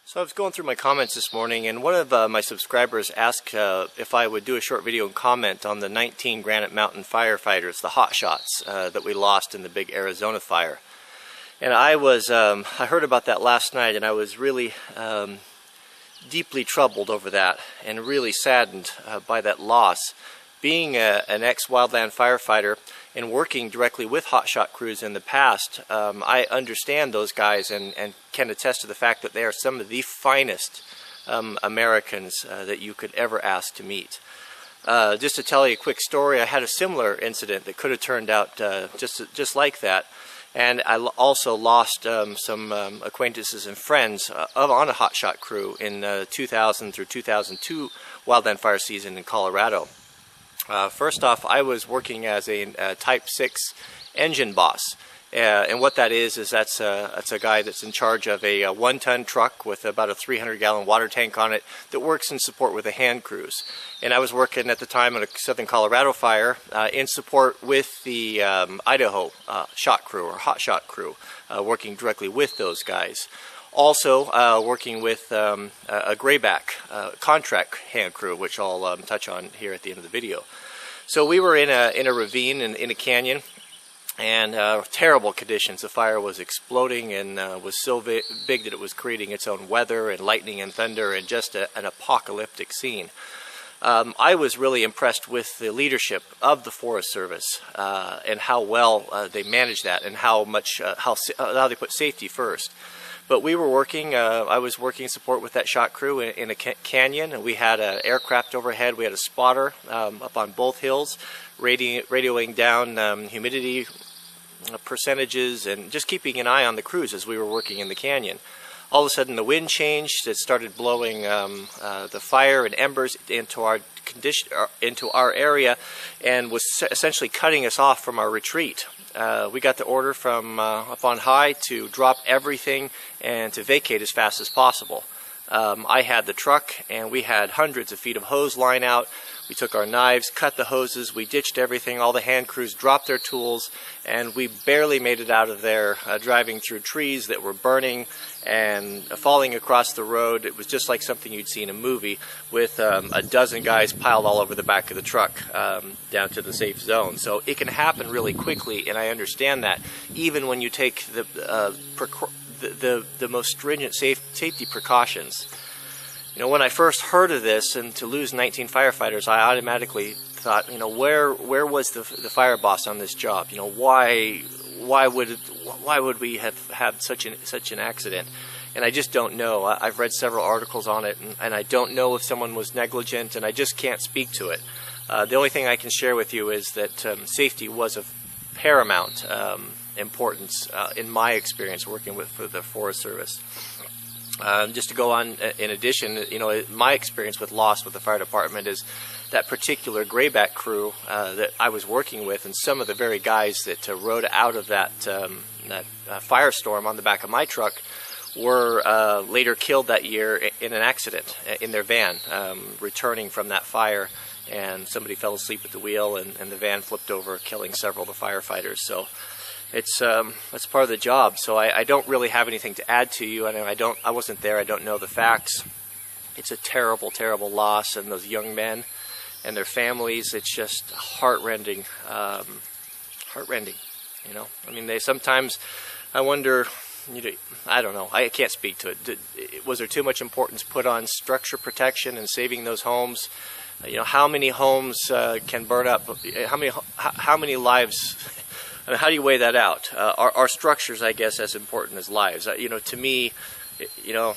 So I was going through my comments this morning, and one of my subscribers asked if I would do a short video and comment on the 19 Granite Mountain Firefighters, the hot shots that we lost in the big Arizona fire. And I heard about that last night, and I was really deeply troubled over that, and really saddened by that loss. Being an ex-wildland firefighter and working directly with hotshot crews in the past, I understand those guys and can attest to the fact that they are some of the finest Americans that you could ever ask to meet. Just to tell you a quick story, I had a similar incident that could have turned out just like that. And I also lost some acquaintances and friends on a hotshot crew in 2000 through 2002 wildland fire season in Colorado. First off, I was working as a Type 6 engine boss, and what that is that's a guy that's in charge of a 1-ton truck with about a 300-gallon water tank on it that works in support with the hand crews. And I was working at the time on a Southern Colorado fire in support with the Idaho shot crew or hot shot crew, working directly with those guys. Also working with a grayback contract hand crew, which I'll touch on here at the end of the video. So we were in a ravine in a canyon, and terrible conditions. The fire was exploding and was so big that it was creating its own weather and lightning and thunder and just an apocalyptic scene. I was really impressed with the leadership of the Forest Service and how well they managed that, and how they put safety first. But we were working, I was working in support with that shot crew in a canyon, and we had an aircraft overhead. We had a spotter up on both hills, radioing down humidity percentages and just keeping an eye on the crews as we were working in the canyon. All of a sudden the wind changed. It started blowing the fire and embers into our area, and was essentially cutting us off from our retreat. We got the order from up on high to drop everything and to vacate as fast as possible. I had the truck, and we had hundreds of feet of hose line out. We took our knives, cut the hoses, we ditched everything. All the hand crews dropped their tools, and we barely made it out of there, driving through trees that were burning and falling across the road. It was just like something you'd see in a movie, with a dozen guys piled all over the back of the truck down to the safe zone. So it can happen really quickly, and I understand that, even when you take the most stringent safety precautions. You know, when I first heard of this, and to lose 19 firefighters, I automatically thought, you know, where was the fire boss on this job? You know, why would we have had such an accident? And I just don't know. I've read several articles on it, and I don't know if someone was negligent, and I just can't speak to it. The only thing I can share with you is that safety was of paramount importance in my experience working for the Forest Service. Just to go on, in addition, you know, my experience with loss with the fire department is that particular grayback crew that I was working with, and some of the very guys that rode out of that firestorm on the back of my truck were later killed that year in an accident in their van, returning from that fire, and somebody fell asleep at the wheel, and the van flipped over, killing several of the firefighters. So it's part of the job. So I don't really have anything to add to you. I wasn't there. I don't know the facts. It's a terrible, terrible loss, and those young men and their families. It's just heartrending. Heartrending. You know. I mean, sometimes I wonder. You know, I don't know. I can't speak to it. Was there too much importance put on structure protection and saving those homes? You know, how many homes can burn up? How many lives? I mean, how do you weigh that out? Are structures, I guess, as important as lives? You know, to me, you know,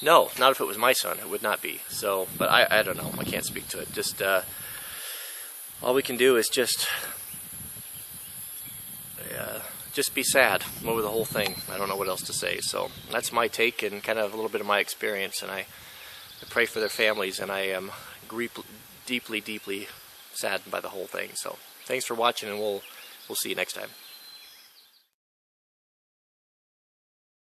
no, not if it was my son. It would not be. So, but I don't know. I can't speak to it. Just all we can do is just be sad over the whole thing. I don't know what else to say. So that's my take and kind of a little bit of my experience. And I pray for their families, and I am deeply, deeply saddened by the whole thing. So thanks for watching, and we'll see you next time.